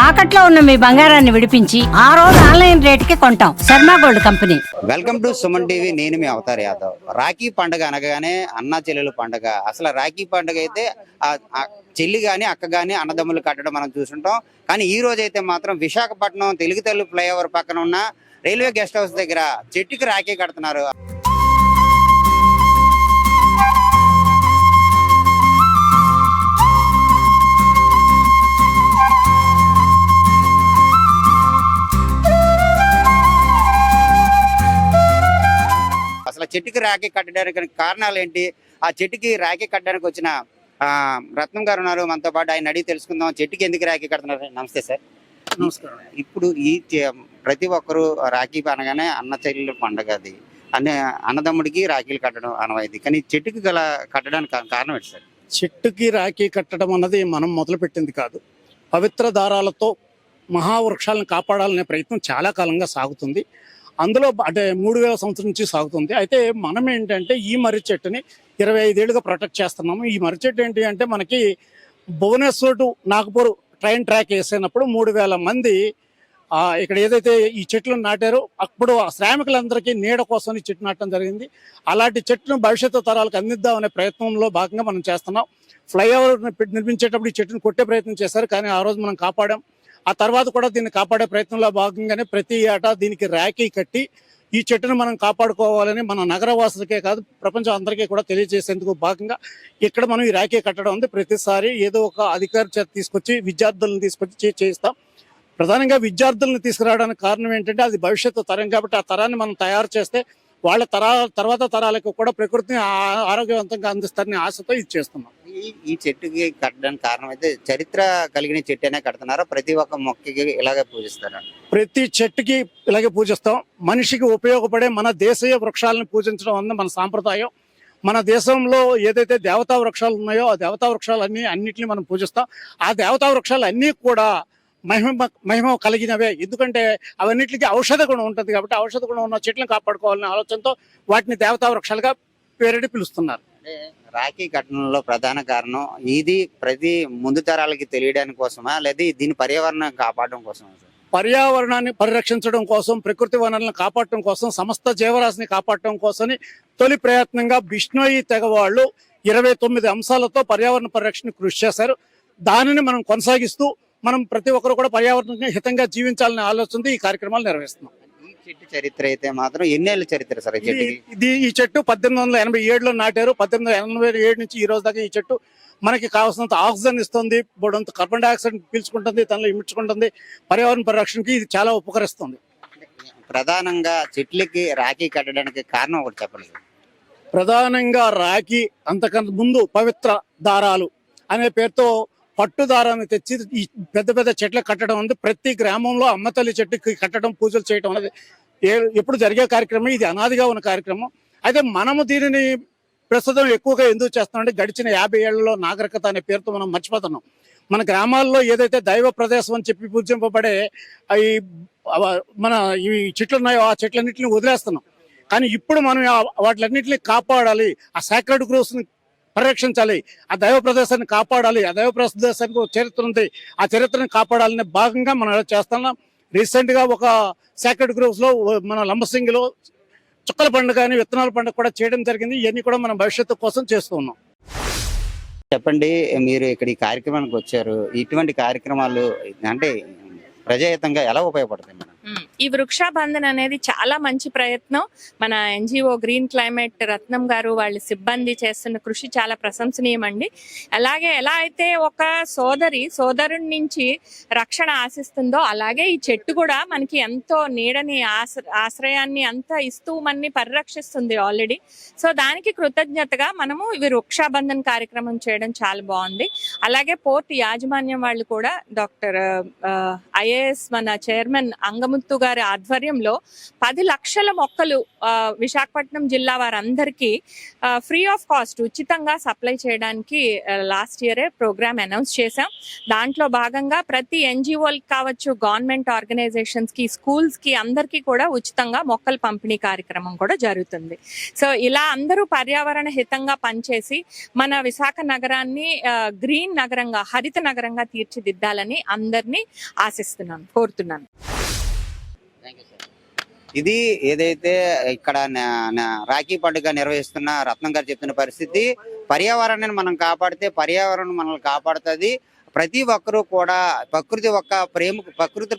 తాకట్లో ఉన్న మీ బంగారాన్ని విడిపించి ఆ రోజు ఆన్లైన్ రేటుకి కొంటాం. Sharma gold company. Welcome to Suman TV. నేను మీ అవతార్ యాదవ్. రాఖీ పండుగ అనగానే అన్న చెల్లెలు పండుగ. అసలు రాఖీ పండుగ అయితే చెల్లి గాని అక్క గాని అన్నదమ్ములు కట్టడం మనం చూసుంటాం. కానీ ఈ రోజు అయితే మాత్రం విశాఖపట్నం తెలుగు తల్లి ఫ్లైఓవర్ పక్కన ఉన్న రైల్వే గెస్ట్ హౌస్ దగ్గర చెట్టుకి రాఖీ కడుతున్నారు. అసలు చెట్టుకి రాఖీ కట్టడానికి కారణాలు ఏంటి? ఆ చెట్టుకి రాఖీ కట్టడానికి వచ్చిన రత్నం గారు ఉన్నారు మనతో పాటు. ఆయన అడిగి తెలుసుకుందాం చెట్టుకి ఎందుకు రాఖీ కడుతున్నారు. నమస్తే సార్. నమస్కారం. ఇప్పుడు ప్రతి ఒక్కరు రాఖీ అనగానే అన్న చెల్లెల పండుగ, అది అన్నదమ్ముడికి రాఖీలు కట్టడం అనవైంది. కానీ చెట్టుకి గల కట్టడానికి కారణం ఏంటి సార్? చెట్టుకి రాఖీ కట్టడం అన్నది మనం మొదలు పెట్టింది కాదు. పవిత్ర దారాలతో మహావృక్షాలను కాపాడాలనే ప్రయత్నం చాలా కాలంగా సాగుతుంది. అందులో అంటే 3000 సంవత్సరం నుంచి సాగుతుంది. అయితే మనం ఏంటంటే ఈ మర్రి చెట్టుని 25 ఏళ్ళుగా ప్రొటెక్ట్ చేస్తున్నాము. ఈ మర్రి చెట్టు ఏంటి అంటే మనకి Bhubaneswar to Nagpur train track వేసినప్పుడు 3000 మంది ఇక్కడ ఏదైతే ఈ చెట్లు నాటారో అప్పుడు శ్రామికులందరికీ నీడ కోసం ఈ చెట్టు నాటడం జరిగింది. అలాంటి చెట్టును భవిష్యత్తు తరాలకు అందిద్దాం అనే ప్రయత్నంలో భాగంగా మనం చేస్తున్నాం. ఫ్లైఓవర్ నిర్మించేటప్పుడు ఈ చెట్టును కొట్టే ప్రయత్నం చేశారు, కానీ ఆ రోజు మనం కాపాడాం. ఆ తర్వాత కూడా దీన్ని కాపాడే ప్రయత్నంలో భాగంగానే ప్రతి ఏటా దీనికి రాఖీ కట్టి ఈ చెట్టును మనం కాపాడుకోవాలని మన నగరవాసులకే కాదు ప్రపంచం అందరికీ కూడా తెలియజేసేందుకు భాగంగా ఇక్కడ మనం ఈ రాఖీ కట్టడం ఉంది. ప్రతిసారి ఏదో ఒక అధికారి చేత తీసుకొచ్చి విద్యార్థులను తీసుకొచ్చి చేయిస్తాం. ప్రధానంగా విద్యార్థులను తీసుకురావడానికి కారణం ఏంటంటే అది భవిష్యత్తు తరం కాబట్టి ఆ తరాన్ని మనం తయారు చేస్తే వాళ్ళ తర్వాత తరాలకు కూడా ప్రకృతిని ఆరోగ్యవంతంగా అందిస్తారనే ఆశతో ఇది చేస్తున్నాం. ఈ చెట్టుకి కట్టడానికి కారణం అయితే చరిత్ర కలిగిన చెట్టు అనే కడుతున్నారా? ప్రతి ఒక్క మొక్కకి ఇలాగే పూజిస్తారా? ప్రతి చెట్టుకి ఇలాగే పూజిస్తాం. మనిషికి ఉపయోగపడే మన దేశీయ వృక్షాలను పూజించడం అన్నది మన సాంప్రదాయం. మన దేశంలో ఏదైతే దేవతా వృక్షాలు ఉన్నాయో ఆ దేవతా వృక్షాలు అన్నిటిని మనం పూజిస్తాం. ఆ దేవతా వృక్షాలు అన్నీ కూడా మహిమ కలిగినవే. ఎందుకంటే అవన్నిటికీ ఔషధ గుణం ఉంటుంది కాబట్టి ఔషధ గుణం ఉన్న చెట్లను కాపాడుకోవాలనే ఆలోచనతో వాటిని దేవతా వృక్షాలుగా పేరెడి పిలుస్తున్నారు. రాఖీ కట్టడంలో ప్రధాన కారణం ఇది ప్రతి ముందు తరాలకి తెలియడానికి కోసమా, లేదా దీని పర్యావరణం కాపాడడం కోసమా? పర్యావరణాన్ని పరిరక్షించడం కోసం, ప్రకృతి వనరులను కాపాడటం కోసం, సమస్త జీవరాశిని కాపాడటం కోసమని తొలి ప్రయత్నంగా బిష్ణోయి తెగ వాళ్ళు 29 అంశాలతో పర్యావరణ పరిరక్షణ కృషి చేశారు. దానిని మనం కొనసాగిస్తూ మనం ప్రతి ఒక్కరు కూడా పర్యావరణాన్ని హితంగా జీవించాలనే ఆలోచనతో ఈ కార్యక్రమాలు నిర్వహిస్తున్నాం. ఈ చెట్టు చరిత్ర అయితే మాత్రం ఎన్నేళ్ళ చరిత్ర సార్? ఈ చెట్టు 1887లో నాటారు. 1887 నుంచి ఈ రోజు దాకా ఈ చెట్టు మనకి కావాల్సినంత ఆక్సిజన్ ఇస్తుంది, బోడంత కార్బన్ డైఆక్సైడ్ పీల్చుకుంటుంది, తనలో ఇమిడ్చుకుంటుంది. పర్యావరణ పరిరక్షణకి ఇది చాలా ఉపకరిస్తుంది. ప్రధానంగా చెట్లకి రాఖీ కట్టడానికి కారణం ఒకటి చెప్పండి. ప్రధానంగా రాఖీ అంతకన్నా ముందు పవిత్ర దారాలు అనే పేరుతో పట్టు దారాన్ని తెచ్చి ఈ పెద్ద పెద్ద చెట్లు కట్టడం అనేది ప్రతి గ్రామంలో అమ్మతల్లి చెట్టుకి కట్టడం, పూజలు చేయడం అనేది ఎప్పుడు జరిగే కార్యక్రమం. ఇది అనాదిగా ఉన్న కార్యక్రమం. అయితే మనము దీనిని ప్రస్తుతం ఎక్కువగా ఎందుకు చేస్తున్నామంటే గడిచిన 50 ఏళ్లలో నాగరికత అనే పేరుతో మనం మర్చిపోతున్నాం. మన గ్రామాల్లో ఏదైతే దైవ ప్రదేశం అని చెప్పి పూజింపబడే మన ఈ చెట్లు ఉన్నాయో ఆ చెట్లన్నింటినీ వదిలేస్తున్నాం. కానీ ఇప్పుడు మనం వాటిలన్నింటినీ కాపాడాలి, ఆ సాక్రెడ్ గ్రోవ్స్ ని పరిరక్షించాలి, ఆ దైవ ప్రదేశాన్ని కాపాడాలి. ఆ దైవ ప్రదేశానికి చరిత్ర ఉంది, ఆ చరిత్రను కాపాడాలనే భాగంగా మనం చేస్తున్నాం. రీసెంట్ గా ఒక సాక్రెడ్ గ్రోవ్స్ లో మన లంబసింగ్ లో చుక్కల పండుగ అని విత్తనాల పండుగ కూడా చేయడం జరిగింది. ఇవన్నీ కూడా మనం భవిష్యత్తు కోసం చేస్తూ ఉన్నాం. చెప్పండి, మీరు ఇక్కడ ఈ కార్యక్రమానికి వచ్చారు. ఇటువంటి కార్యక్రమాలు అంటే ప్రజాహితంగా ఎలా ఉపయోగపడతాయి మేడం? ఈ వృక్షాబంధన్ అనేది చాలా మంచి ప్రయత్నం. మన ఎన్జిఓ గ్రీన్ క్లైమేట్ రత్నం గారు వాళ్ళ సిబ్బంది చేస్తున్న కృషి చాలా ప్రశంసనీయం అండి. అలాగే ఎలా అయితే ఒక సోదరుడి నుంచి రక్షణ ఆశిస్తుందో అలాగే ఈ చెట్టు కూడా మనకి ఎంతో నీడని ఆశ్రయాన్ని అంతా ఇస్తూ మనని పరిరక్షిస్తుంది ఆల్రెడీ. సో దానికి కృతజ్ఞతగా మనము ఇవి వృక్షాబంధన్ కార్యక్రమం చేయడం చాలా బాగుంది. అలాగే పోర్ట్ యాజమాన్యం వాళ్ళు కూడా డాక్టర్ ఐఏఎస్ మన చైర్మన్ అంగముత్తు గారు గారి ఆధ్వర్యంలో 10 లక్షల మొక్కలు విశాఖపట్నం జిల్లా వారందరికీ ఫ్రీ ఆఫ్ కాస్ట్ ఉచితంగా సప్లై చేయడానికి లాస్ట్ ఇయరే ప్రోగ్రామ్ అనౌన్స్ చేశాం. దాంట్లో భాగంగా ప్రతి ఎన్జిఓలకు కావచ్చు, గవర్నమెంట్ ఆర్గనైజేషన్స్ కి, స్కూల్స్ కి అందరికీ కూడా ఉచితంగా మొక్కల పంపిణీ కార్యక్రమం కూడా జరుగుతుంది. సో ఇలా అందరూ పర్యావరణ హితంగా పనిచేసి మన విశాఖ నగరాన్ని గ్రీన్ నగరంగా, హరిత నగరంగా తీర్చిదిద్దాలని అందరినీ ఆశిస్తున్నాను, కోరుతున్నాను. ఇది ఏదైతే ఇక్కడ రాఖీ పండుగ నిర్వహిస్తున్న రత్నం గారు చెప్తున్న పరిస్థితి, పర్యావరణాన్ని మనం కాపాడితే పర్యావరణం మనల్ని కాపాడుతుంది. ప్రతి ఒక్కరూ కూడా ప్రకృతి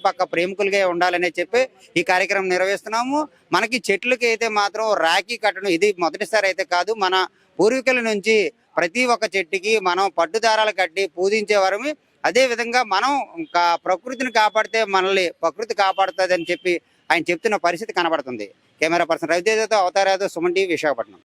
పక్క ప్రేమికులుగా ఉండాలని చెప్పి ఈ కార్యక్రమం నిర్వహిస్తున్నాము. మనకి చెట్లకి అయితే మాత్రం రాఖీ కట్టడం ఇది మొదటిసారి అయితే కాదు. మన పూర్వీకుల నుంచి ప్రతి ఒక్క చెట్టుకి మనం పట్టుదారాలు కట్టి పూజించేవారము. అదే విధంగా మనం ప్రకృతిని కాపాడితే మనల్ని ప్రకృతి కాపాడుతుంది అని చెప్పి ఆయన చెప్తున్న పరిస్థితి కనబడుతుంది. కెమెరా పర్సన్ రవితేజతో అవతార్ యాదవ్, సుమన్ టీవీ, విశాఖపట్నం.